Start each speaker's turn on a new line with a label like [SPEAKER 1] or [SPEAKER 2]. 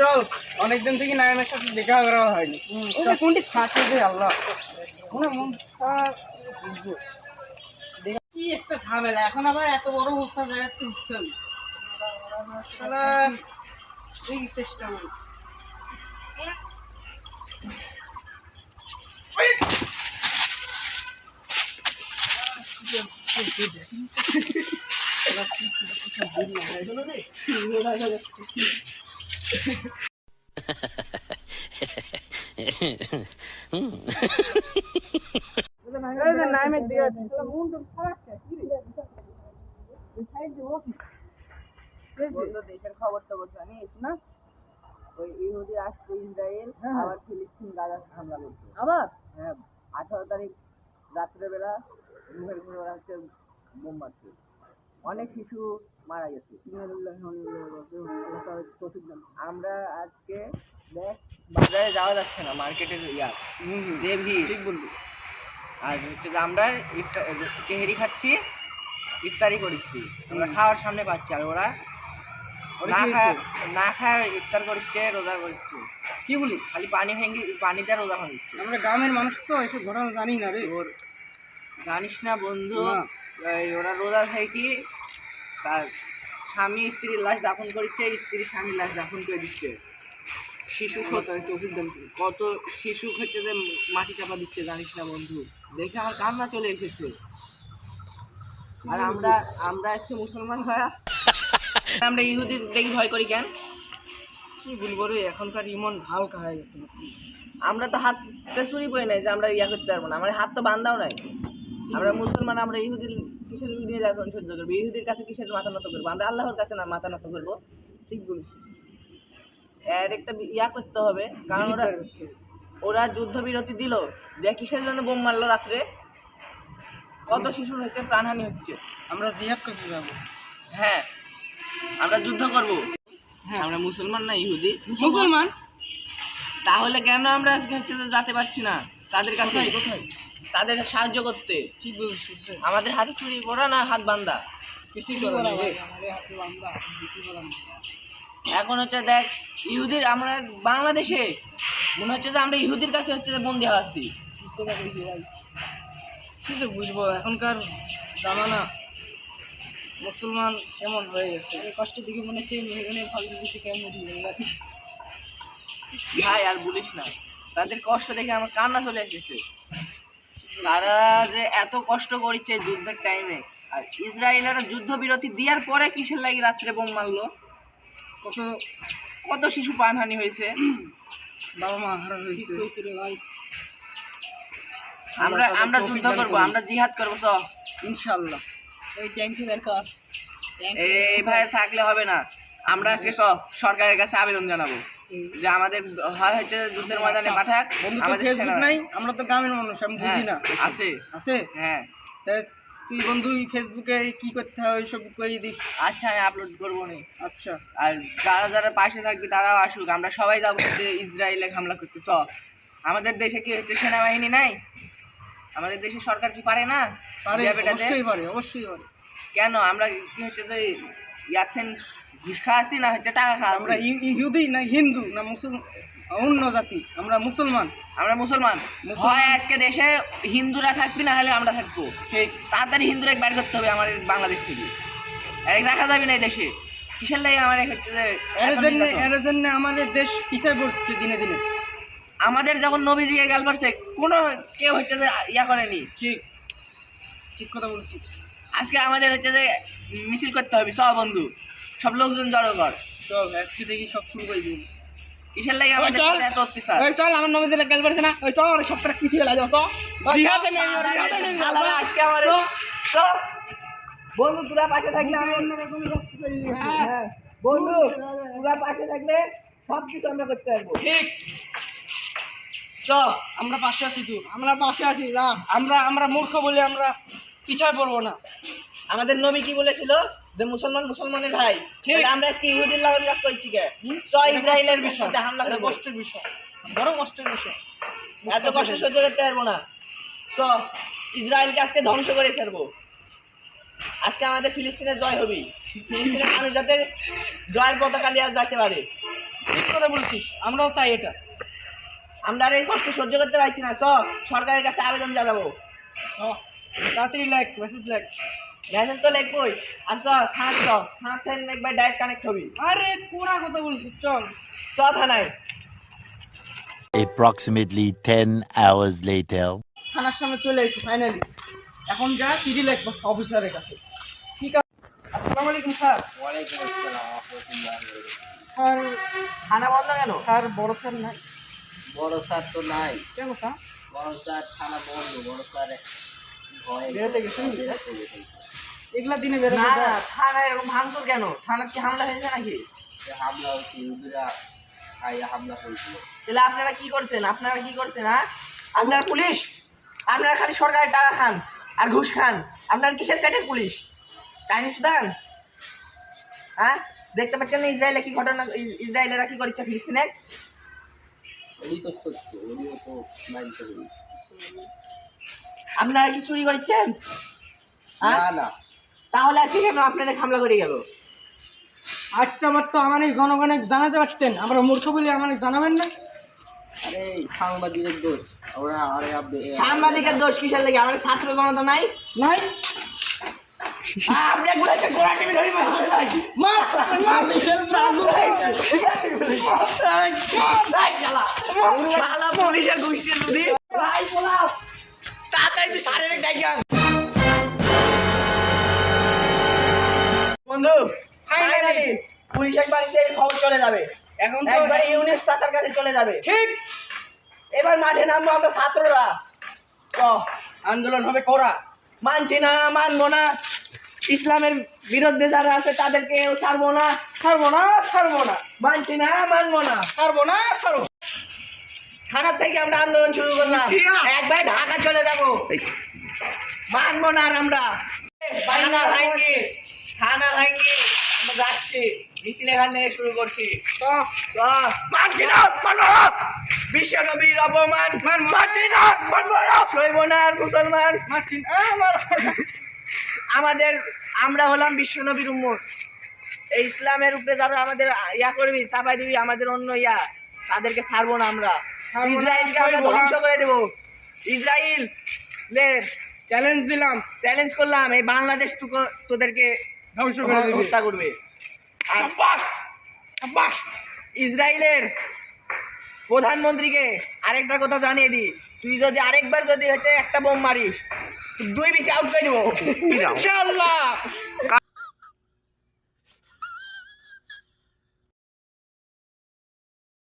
[SPEAKER 1] চল, অনেকদিন থেকে নায়নের সাথে দেখা করা হয়নি। কোনটি থাকে যে আল্লাহ কি একটা ঝামেলা, এখন আবার এত বড় উৎসাহ জায়গাতে উঠছেন চেষ্টা করি। দেশের খবর টবর জানিস না? ওই ইহুদি আসছে ইসরায়েল, আবার ফিলিস্তিন গাজা হামলা করছে আবার। হ্যাঁ, 18 তারিখ রাত্রেবেলা রুহের ঘরে ওরা হচ্ছে বোম মারছে, অনেক শিশু মারা গেছে। আমরা আজকে দেখ বাজারে যাওয়া যাচ্ছে না, মার্কেটে যে ভিড়, ঠিক বললি। আর হচ্ছে যে আমরা চেহারি খাচ্ছি, ইফতারি করছি, আমরা খাওয়ার সামনে পাচ্ছি, আর ওরা না খায় ইফতার করছে, রোজা করছে। কি বলিস? খালি পানি দিয়ে রোজা খাচ্ছে। আমরা গ্রামের মানুষ তো এসব ঘটনা জানি না রে। ওর জানিস না বন্ধু, ওরা রোজা থেকে তার স্বামী স্ত্রীর লাশ দাফন করছে, স্ত্রী স্বামীর লাশ দাফন করে দিচ্ছে। শিশু কত শিশু হচ্ছে যে মাটি চাপা দিচ্ছে, জানিস না বন্ধু? দেখে আমার কান্না চলে এসেছে। আর আমরা আজকে মুসলমান হয়ে আমরা ইহুদির দেখি ভয় করি কেন? কি বলবো রে, এখনকার ইমন হালকা হয়ে গেছে। আমরা তো হাতটা চুরি করে নাই যে আমরা ইয়া করতে পারবো না, আমার হাত তো বান্ধাও নাই। আমরা মুসলমান, আমরা ইহুদির কিসের নিয়ে এখন সহ্য করবো? ইহুদির কাছে কিসের মাথা নত করবো? আমরা আল্লাহর কাছে না মাথা নত করবো? ঠিক বলিস। এর একটা ইয়া করতে হবে, কারণ ওরা যুদ্ধবিরতি দিল, যে কিসের জন্য বোম মারলো রাত্রে? কত শিশুর হচ্ছে প্রাণহানি হচ্ছে। আমরা জিহাদ করতে যাবো। হ্যাঁ, আমরা যুদ্ধ করবো। হ্যাঁ, আমরা মুসলমান না ইহুদি? মুসলমান। তাহলে কেন আমরা আজকে হচ্ছে যেতে পারছি না তাদের কাছে? কোথায় তাদের সাহায্য করতে? ঠিক বলছিস। আমাদের হাতে চুরি করা না হাত বান্ধা? কিছুই করা না। এখন হচ্ছে দেখ, ইহুদির আমরা বাংলাদেশে মনে হচ্ছে যে আমরা ইহুদির কাছে হচ্ছে যে বন্দি আছি। কি যে বুঝবো, এখনকার জামানা মুসলমান কেমন হয়ে গেছে। এই কষ্ট দিকে মনে হচ্ছে মেহগানের ফল দিয়েছে কেমন ভাই। আর বলিস না, তাদের কষ্ট দেখে আমার কান্না চলে এসেছে। তারা যে এত কষ্ট করছে যুদ্ধের টাইমে, আর ইসরায়েলেরা যুদ্ধবিরতি দেওয়ার পরে কিসের লাগি রাত্রে বোম মারলো? কত শিশু প্রাণহানি হয়েছে, বাবা মা হারা হয়েছে। আমরা যুদ্ধ করবো, আমরা জিহাদ করবো সব ইনশাআল্লাহ। এই ট্যাঙ্কি দরকার, এইভাবে থাকলে হবে না। আমরা আজকে সব সরকারের কাছে আবেদন জানাবো যে আমাদের হচ্ছে যুদ্ধের ময়দানে পাঠাক। আমাদের ফেসবুক নাই, আমরা তো গ্রামের মানুষ, আমি বুঝি না। আছে আছে, হ্যাঁ। তুই বন্ধু ফেসবুকে কি করতে হয় সব করে দিস। আচ্ছা, আমি আপলোড করবো নি। আচ্ছা, আর যারা যারা পাশে থাকবে তারাও আসুক, আমরা সবাই যাবো ইসরায়েলে হামলা করতে। সব আমাদের দেশে কি হচ্ছে সেনাবাহিনী নাই? আমাদের দেশের সরকার কি পারে না? অবশ্যই পারে, অবশ্যই পারে। কেন আমরা কি হচ্ছে যে ইয়াথেন ঘুষ খাওয়াছি না হচ্ছে টাকা খাওয়া? আমরা ইহুদি না হিন্দু না মুসলমান, অন্য জাতি। আমরা মুসলমান, আমরা মুসলমান। হয় আজকে দেশে হিন্দুরা থাকবি, না হলে আমরা থাকবো। ঠিক, তাড়াতাড়ি হিন্দুরা বাইর করতে হবে আমাদের বাংলাদেশ থেকে। রাখা যাবে না এই দেশে। কিসের লাগে আমার এর জন্য আমাদের দেশ পিছিয়ে পড়ছে দিনে দিনে। আমাদের যখন নবীজিকে গাল পারছে কোনো কেউ হচ্ছে যে ইয়া করেনি। ঠিক, ঠিক কথা বলছিস। আজকে আমাদের হচ্ছে যে মিছিল করতে হবে সব বন্ধু, সব লোকজন জড়ো কর, সব আজকে থেকে সব শুরু করে দিন। কিসের লাগে আমাদের সাথে এত অত্যাচার? ওই চল, আমার নবীদের গাল পারছে না, ওই চল সবটা পিছিয়ে লাগে। চল জিহাদে নেই, আল্লাহ আজকে আমারে চল বন্ধু, তোরা পাশে থাকলে আমি অন্যরকম কষ্ট করি। হ্যাঁ বন্ধু, তোরা পাশে থাকলে সব কিছু আমরা করতে পারবো। ঠিক, আমরা পাশে আছি। তুই আমরা পাশে আছি। আমরা মূর্খ বলে আমরা পিছায় পড়বো না। আমাদের নবী কি বলেছিল যে মুসলমান মুসলমানের ভাই। ঠিক, আমরা আজকে ইহুদির লাগার কাজ করছি কে? ইসরায়েলের বিরুদ্ধে হামলা করে। কষ্টের বিষয়, বড় কষ্টের বিষয়। এত কষ্ট সহ্য করতে পারবো না। ইসরায়েলকে আজকে ধ্বংস করে ফেলবো। আজকে আমাদের ফিলিস্তিনের জয় হবে। ফিলিস্তিনের মানুষ যাতে জয়ের পতাকা নিয়ে যেতে পারে।
[SPEAKER 2] ঠিক কথা বলছিস, আমরাও চাই এটা।
[SPEAKER 1] আমরা আর এই কষ্ট সহ্য করতে পারছি না, তো সরকারের কাছে আবেদন জানাবো।
[SPEAKER 2] তাড়াতাড়ি লেখ, মেসেজ লেখ।
[SPEAKER 1] মেসেজ তো লিখবই, আর তো থানার থেকে একবার ডাইরেক্ট কানেক্ট হবি।
[SPEAKER 2] আরে কোনা কথা বলছিস, চল।
[SPEAKER 1] চ থানায়।
[SPEAKER 3] Approximately 10 hours later.
[SPEAKER 2] থানার সামনে চলে এসেছি ফাইনালি। এখন যা চিঠি লেখ বাস অফিসারের কাছে। ঠিক আছে। আসসালামু আলাইকুম স্যার। স্যার
[SPEAKER 1] থানা বন্ধ কেন?
[SPEAKER 2] স্যার বড় স্যার নাই।
[SPEAKER 4] বড় স্যার তো নাই।
[SPEAKER 2] কেন স্যার?
[SPEAKER 4] বড় স্যার থানা বন্ধ। বড় স্যার ভয়ে
[SPEAKER 2] বেরোতে গেছেন?
[SPEAKER 4] বেরোতে গেছেন।
[SPEAKER 2] এগুলা দিনে
[SPEAKER 1] না
[SPEAKER 2] বেরোতে
[SPEAKER 1] না,
[SPEAKER 2] যায়?
[SPEAKER 1] থানায় এরকম ভাঙচুর কেন? থানার কি হামলা হয়েছে নাকি?
[SPEAKER 4] যে হামলা হয়েছে, ইহুদিরা আইয়া হামলা করেছিল।
[SPEAKER 1] তাহলে আপনারা কি করছেন? হ্যাঁ? আপনারা পুলিশ? আপনারা খালি সরকারের টাকা খান আর ঘুষ খান। আপনার কিসের চ্যাটের পুলিশ? চাইনিজ দান? হ্যাঁ, দেখতে পাচ্ছেন না ইসরায়েলে কি ঘটনা? ইসরায়েলেরা কি করছে ফিলিস্তিনে?
[SPEAKER 4] ওই তো সত্য, ওরিও তো মানতে হবে।
[SPEAKER 1] আপনারা কি চুরি করছেন? হ্যাঁ,
[SPEAKER 4] না না,
[SPEAKER 1] তাহলে আজকে কেন আপনারা হামলা করে গেল?
[SPEAKER 2] আটটা বার তো আমার এই জনগণে জানাতে পারতেন, আমরা মূর্খ বলে আমাদের জানাবেন না?
[SPEAKER 4] আরে সাংবাদিকের দোষ। ওরা আরে
[SPEAKER 1] সাংবাদিকের দোষ কিসের লেগে? আমাদের ছাত্র জনতা নাই?
[SPEAKER 2] নাই?
[SPEAKER 1] আপনি বলেছেন গোড়া টিভি ধরি মার পুলিশের গোষ্ঠীর দুধি তাড়াতাড়ি তুই শারীরিক ডাইকান। বন্ধু ফাইনালি পুলিশের বাড়িতে খবর চলে যাবে।
[SPEAKER 2] এখন তো
[SPEAKER 1] একবার ইউনিস চাচার কাছে চলে যাবে।
[SPEAKER 2] ঠিক।
[SPEAKER 1] এবার মাঠে নামবো আমরা ছাত্ররা।
[SPEAKER 2] আন্দোলন হবে করা।
[SPEAKER 1] মানছি না, মানবো না। ইসলামের বিরুদ্ধে যারা আছে তাদেরকে ছাড়বো না। মানছি না, মানবো না। থানা থেকে আমরা আন্দোলন শুরু করলাম, একবার ঢাকা চলে যাবো। মানবো না আর আমরা। থানা ভাঙ্গি আমরা যাচ্ছি, মিছিল এখান থেকে শুরু করছি। মানছি না, মানবো না। বিশ্বনবীর অপমান মানছি না, মানবো না। সইব না আর মুসলমান। আমরা হলাম বিশ্বনবীর উম্মত। এই ইসলামের উপরে যারা আমাদের করবি, চাপাই দিবি আমাদের অন্য তাদেরকে ছাড়বো না আমরা। ইসরায়েলকে আমরা ধ্বংস করে দেবো। ইসরায়েলের চ্যালেঞ্জ করলাম, এই বাংলাদেশ তোদেরকে
[SPEAKER 2] ধ্বংস করে দিবে।
[SPEAKER 1] হত্যা করবে। আর ইসরায়েলের প্রধানমন্ত্রীকে আরেকটা কথা জানিয়ে দি, তুই যদি আরেকবার যদি একটা বোম মারিস, 2 বিসি আউট করে দেবো ইনশাআল্লাহ।